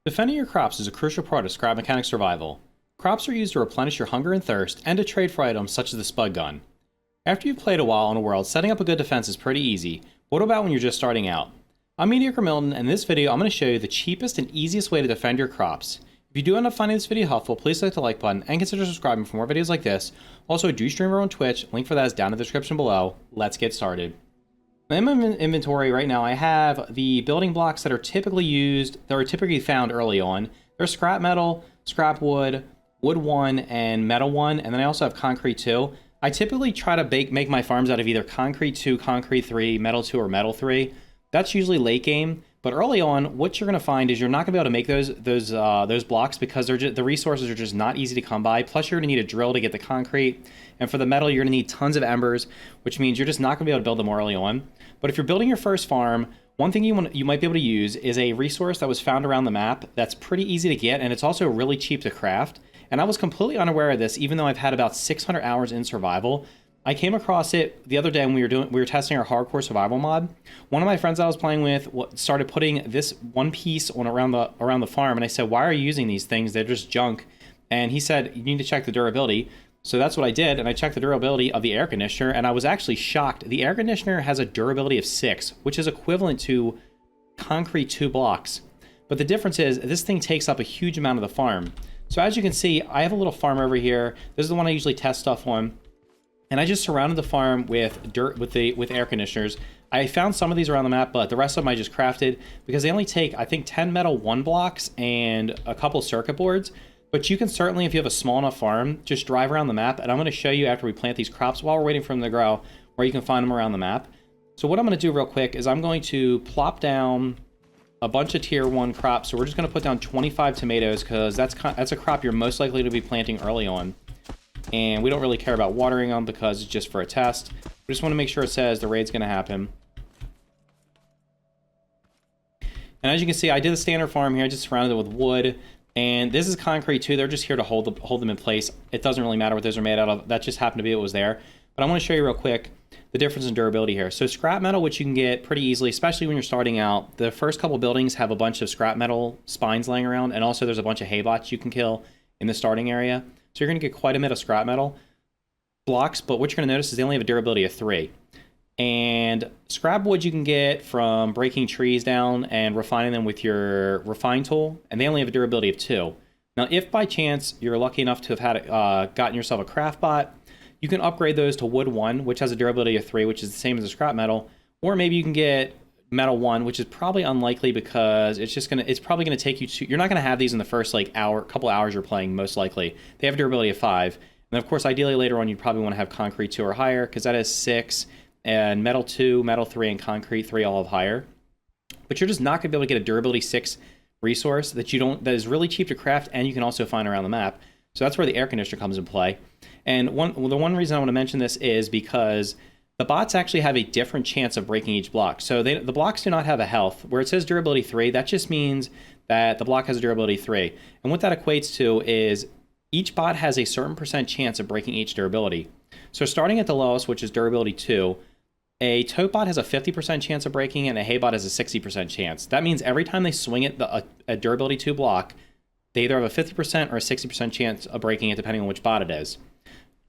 Defending your crops is a crucial part of Scrap Mechanic survival. Crops are used to replenish your hunger and thirst, and to trade for items such as the Spud Gun. After you've played a while on a world, setting up a good defense is pretty easy. What about when you're just starting out? I'm MediocreMilton, and in this video I'm going to show you the cheapest and easiest way to defend your crops. If you do end up finding this video helpful, please click the like button and consider subscribing for more videos like this. Also, I do stream over on Twitch, link for that is down in the description below. Let's get started. In my inventory right now, I have the building blocks that are typically found early on. There's scrap metal, scrap wood, wood 1, and metal 1, and then I also have concrete 2. I typically try to make my farms out of either concrete 2, concrete 3, metal 2, or metal 3. That's usually late game, but early on, what you're going to find is you're not going to be able to make those blocks because the resources are just not easy to come by. Plus, you're going to need a drill to get the concrete, and for the metal, you're going to need tons of embers, which means you're just not going to be able to build them early on. But if you're building your first farm, one thing you might be able to use is a resource that was found around the map that's pretty easy to get, and it's also really cheap to craft. And I was completely unaware of this, even though I've had about 600 hours in survival. I came across it the other day when we were testing our hardcore survival mod. One of my friends I was playing with started putting this one piece on around the farm, and I said, "Why are you using these things? They're just junk." And he said, "You need to check the durability." So that's what I did, and I checked the durability of the air conditioner, and I was actually shocked. The air conditioner has a durability of 6, which is equivalent to concrete 2 blocks. But the difference is, this thing takes up a huge amount of the farm. So as you can see, I have a little farm over here. This is the one I usually test stuff on. And I just surrounded the farm with dirt, with air conditioners. I found some of these around the map, but the rest of them I just crafted because they only take, I think, 10 metal 1 blocks and a couple circuit boards. But you can certainly, if you have a small enough farm, just drive around the map. And I'm going to show you after we plant these crops while we're waiting for them to grow, where you can find them around the map. So what I'm going to do real quick is I'm going to plop down a bunch of tier 1 crops. So we're just going to put down 25 tomatoes because that's a crop you're most likely to be planting early on. And we don't really care about watering them because it's just for a test. We just want to make sure it says the raid's going to happen. And as you can see, I did a standard farm here. I just surrounded it with wood. And this is concrete too. They're just here to hold them in place. It doesn't really matter what those are made out of. That just happened to be what was there. But I want to show you real quick the difference in durability here. So scrap metal, which you can get pretty easily, especially when you're starting out. The first couple buildings have a bunch of scrap metal spines laying around. And also there's a bunch of hay bots you can kill in the starting area. So you're going to get quite a bit of scrap metal blocks. But what you're going to notice is they only have a durability of 3. And scrap wood you can get from breaking trees down and refining them with your refine tool, and they only have a durability of 2. Now, if by chance you're lucky enough to have had gotten yourself a craft bot, you can upgrade those to wood 1, which has a durability of 3, which is the same as the scrap metal, or maybe you can get metal 1, which is probably unlikely because it's probably gonna take you to, you're not gonna have these in the first couple hours you're playing, most likely. They have a durability of 5, and of course, ideally later on, you'd probably want to have concrete 2 or higher because that is 6. And metal 2, metal 3, and concrete 3 all have higher. But you're just not going to be able to get a durability 6 resource that is really cheap to craft and you can also find around the map. So that's where the air conditioner comes into play. And the one reason I want to mention this is because the bots actually have a different chance of breaking each block. So the blocks do not have a health. Where it says durability 3, that just means that the block has a durability 3. And what that equates to is each bot has a certain percent chance of breaking each durability. So starting at the lowest, which is durability 2, a tote bot has a 50% chance of breaking and a hay bot has a 60% chance. That means every time they swing it a durability 2 block, they either have a 50% or a 60% chance of breaking it depending on which bot it is.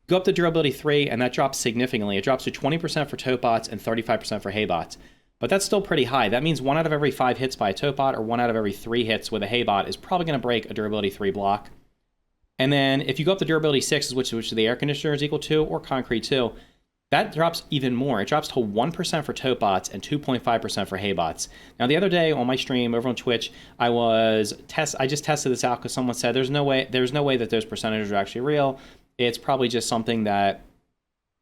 Go up to durability 3 and that drops significantly. It drops to 20% for tote bots and 35% for hay bots. But that's still pretty high. That means 1 out of every 5 hits by a tote bot or 1 out of every 3 hits with a hay bot is probably going to break a durability 3 block. And then if you go up to durability 6, which the air conditioner is equal to, or concrete 2, that drops even more. It drops to 1% for tote bots and 2.5% for hay bots. Now, the other day on my stream over on Twitch, I just tested this out because someone said there's no way that those percentages are actually real. It's probably just something that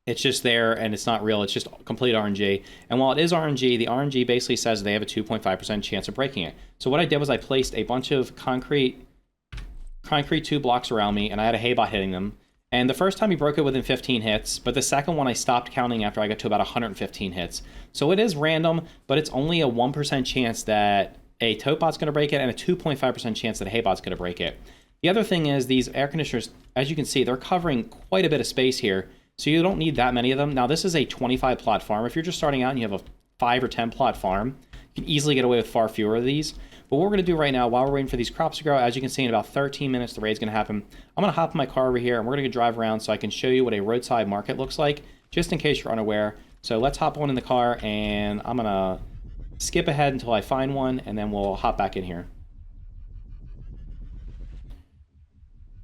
it's just there and it's not real. It's just complete RNG. And while it is RNG, the RNG basically says they have a 2.5% chance of breaking it. So what I did was I placed a bunch of concrete 2 blocks around me, and I had a hay bot hitting them. And the first time he broke it within 15 hits, but the second one I stopped counting after I got to about 115 hits. So it is random, but it's only a 1% chance that a tote bot's going to break it and a 2.5% chance that a hay bot's going to break it. The other thing is these air conditioners, as you can see, they're covering quite a bit of space here, so you don't need that many of them. Now, this is a 25 plot farm. If you're just starting out and you have a 5 or 10 plot farm, you can easily get away with far fewer of these. But what we're going to do right now, while we're waiting for these crops to grow, as you can see, in about 13 minutes, the raid's going to happen. I'm going to hop in my car over here, and we're going to drive around so I can show you what a roadside market looks like, just in case you're unaware. So let's hop on in the car, and I'm going to skip ahead until I find one, and then we'll hop back in here.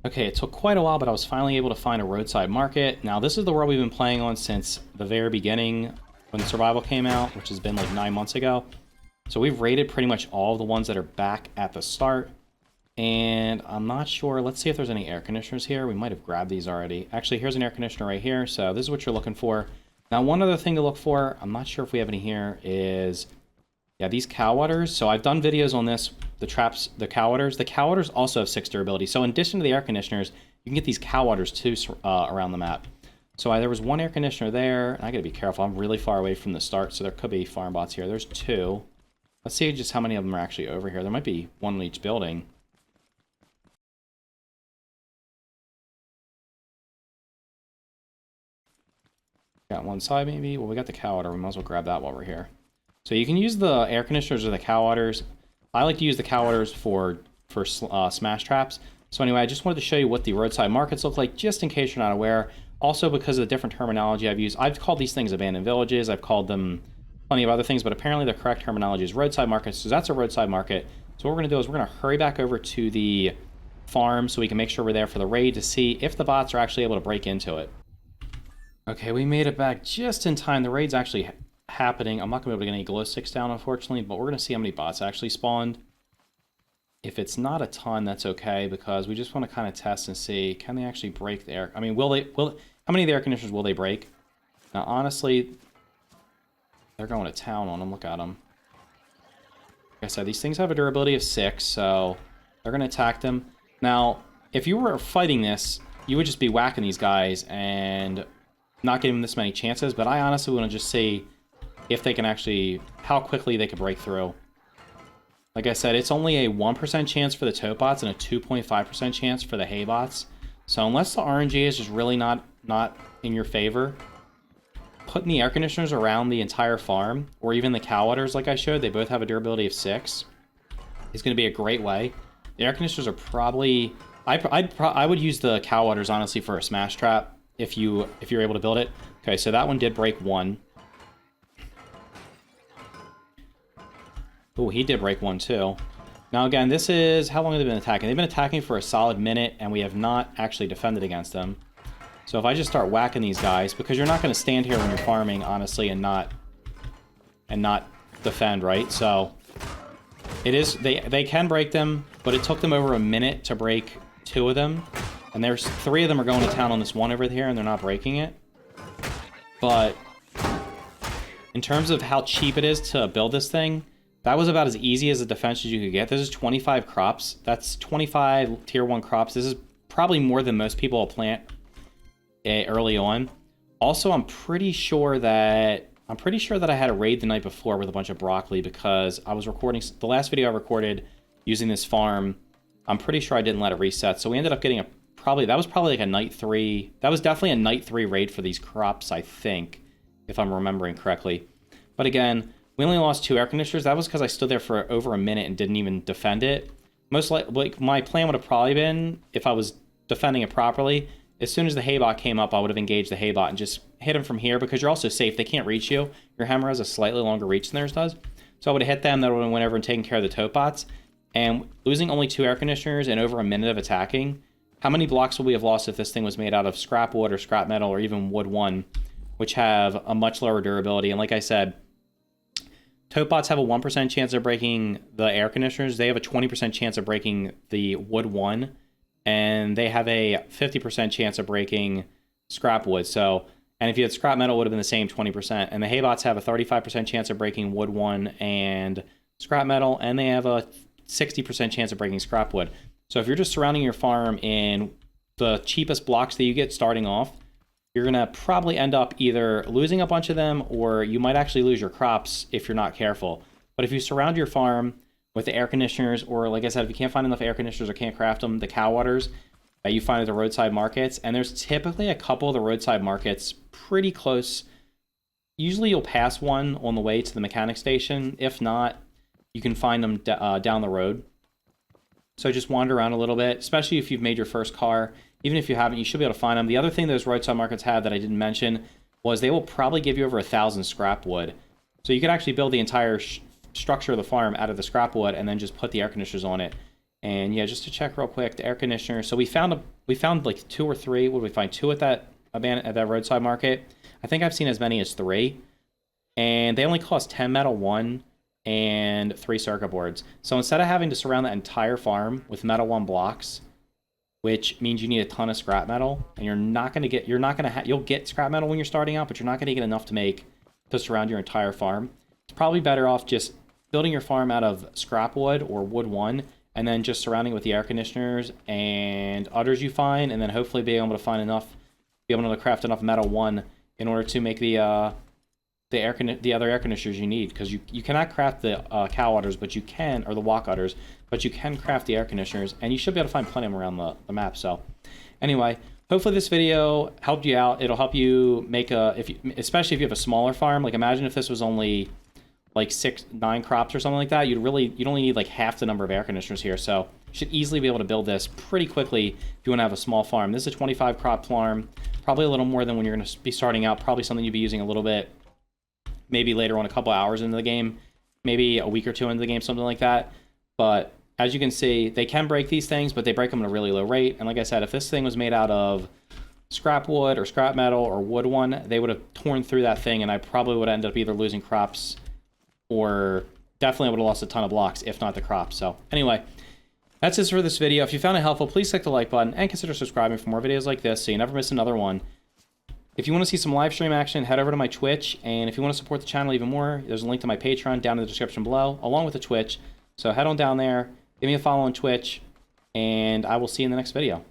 Okay, it took quite a while, but I was finally able to find a roadside market. Now, this is the world we've been playing on since the very beginning when Survival came out, which has been like 9 months ago. So we've raided pretty much all of the ones that are back at the start. And I'm not sure. Let's see if there's any air conditioners here. We might have grabbed these already. Actually, here's an air conditioner right here. So this is what you're looking for. Now, one other thing to look for, I'm not sure if we have any here, is... yeah, these cow waters. So I've done videos on this, the traps, the cow waters. The cow waters also have 6 durability. So in addition to the air conditioners, you can get these cow waters too around the map. So there was one air conditioner there. I gotta be careful. I'm really far away from the start, so there could be farm bots here. There's 2. Let's see just how many of them are actually over here. There might be one in each building. Got one side maybe. Well, we got the cow water. We might as well grab that while we're here. So you can use the air conditioners or the cow waters. I like to use the cow waters for smash traps. So anyway, I just wanted to show you what the roadside markets look like, just in case you're not aware. Also, because of the different terminology I've used, I've called these things abandoned villages. I've called them plenty of other things, but apparently the correct terminology is roadside markets. So that's a roadside market. So what we're going to do is we're going to hurry back over to the farm so we can make sure we're there for the raid to see if the bots are actually able to break into it. Okay, we made it back just in time. The raid's actually happening. I'm not going to be able to get any glow sticks down, unfortunately, but we're going to see how many bots actually spawned. If it's not a ton, that's okay, because we just want to kind of test and see, can they actually break the air? I mean, how many of the air conditioners will they break? Now, honestly, they're going to town on them. Look at them. Like I said, these things have a durability of 6, so they're going to attack them. Now, if you were fighting this, you would just be whacking these guys and not giving them this many chances, but I honestly want to just see if they can actually, how quickly they can break through. Like I said, it's only a 1% chance for the tote bots and a 2.5% chance for the hay bots. So unless the RNG is just really not in your favor, putting the air conditioners around the entire farm, or even the cow waters like I showed, they both have a durability of 6, is going to be a great way. The air conditioners are probably... I would use the cow waters, honestly, for a smash trap if you're able to build it. Okay, so that one did break 1. Oh, he did break 1 too. Now again, this is... how long have they been attacking? They've been attacking for a solid minute, and we have not actually defended against them. So if I just start whacking these guys, because you're not going to stand here when you're farming, honestly, and not defend, right? So it is... they can break them, but it took them over a minute to break 2 of them. And there's 3 of them are going to town on this one over here, and they're not breaking it. But in terms of how cheap it is to build this thing, that was about as easy as a defense as you could get. This is 25 crops. That's 25 tier 1 crops. This is probably more than most people will plant early on. Also, I'm pretty sure that I had a raid the night before with a bunch of broccoli, because I was recording the last video I recorded using this farm. I'm pretty sure I didn't let it reset. So we ended up getting that was probably like a night 3. That was definitely a night 3 raid for these crops, I think, if I'm remembering correctly. But again, we only lost 2 air conditioners. That was because I stood there for over a minute and didn't even defend it. Most like my plan would have probably been, if I was defending it properly, as soon as the haybot came up, I would have engaged the haybot and just hit him from here, because you're also safe. They can't reach you. Your hammer has a slightly longer reach than theirs does. So I would have hit them. That would have went over and taken care of the tote bots. And losing only 2 air conditioners and over a minute of attacking, how many blocks would we have lost if this thing was made out of scrap wood or scrap metal or even wood 1, which have a much lower durability? And like I said, tote bots have a 1% chance of breaking the air conditioners. They have a 20% chance of breaking the wood 1, and they have a 50% chance of breaking scrap wood. So, and if you had scrap metal, it would have been the same 20%. And the hay bots have a 35% chance of breaking wood 1 and scrap metal, and they have a 60% chance of breaking scrap wood. So if you're just surrounding your farm in the cheapest blocks that you get starting off, you're going to probably end up either losing a bunch of them, or you might actually lose your crops if you're not careful. But if you surround your farm with the air conditioners, or like I said, if you can't find enough air conditioners or can't craft them, the cow waters that you find at the roadside markets, and there's typically a couple of the roadside markets pretty close. Usually you'll pass one on the way to the mechanic station. If not, you can find them down the road. So just wander around a little bit, especially if you've made your first car. Even if you haven't, you should be able to find them. The other thing those roadside markets have that I didn't mention was they will probably give you over 1,000 scrap wood. So you could actually build the entire structure of the farm out of the scrap wood and then just put the air conditioners on it. And yeah, just to check real quick, the air conditioner. So we found like 2 or 3. What did we find? 2 at that roadside market. I think I've seen as many as 3. And they only cost 10 metal, 1, and 3 circuit boards. So instead of having to surround that entire farm with metal 1 blocks, which means you need a ton of scrap metal, and you'll get scrap metal when you're starting out, but you're not going to get enough to surround your entire farm. It's probably better off just building your farm out of scrap wood or wood 1, and then just surrounding it with the air conditioners and others you find, and then hopefully be able to craft enough metal 1 in order to make the other air conditioners you need, because you cannot craft the cow udders, but you can, or the walk udders, but you can craft the air conditioners, and you should be able to find plenty of them around the map. So anyway, hopefully this video helped you out. It'll help you make especially if you have a smaller farm. Like imagine if this was only like 6-9 crops or something like that. You'd only need like half the number of air conditioners here. So you should easily be able to build this pretty quickly if you want to have a small farm. This is a 25 crop farm, probably a little more than when you're going to be starting out. Probably something you'd be using a little bit, maybe later on, a couple hours into the game, maybe a week or 2 into the game, something like that. But as you can see, they can break these things, but they break them at a really low rate. And like I said, if this thing was made out of scrap wood or scrap metal or wood 1, they would have torn through that thing, and I probably would have ended up either losing crops or definitely would have lost a ton of blocks, if not the crops. So anyway, that's it for this video. If you found it helpful, please click the like button and consider subscribing for more videos like this so you never miss another one. If you want to see some live stream action, head over to my Twitch, and if you want to support the channel even more, there's a link to my Patreon down in the description below, along with the Twitch. So head on down there, give me a follow on Twitch, and I will see you in the next video.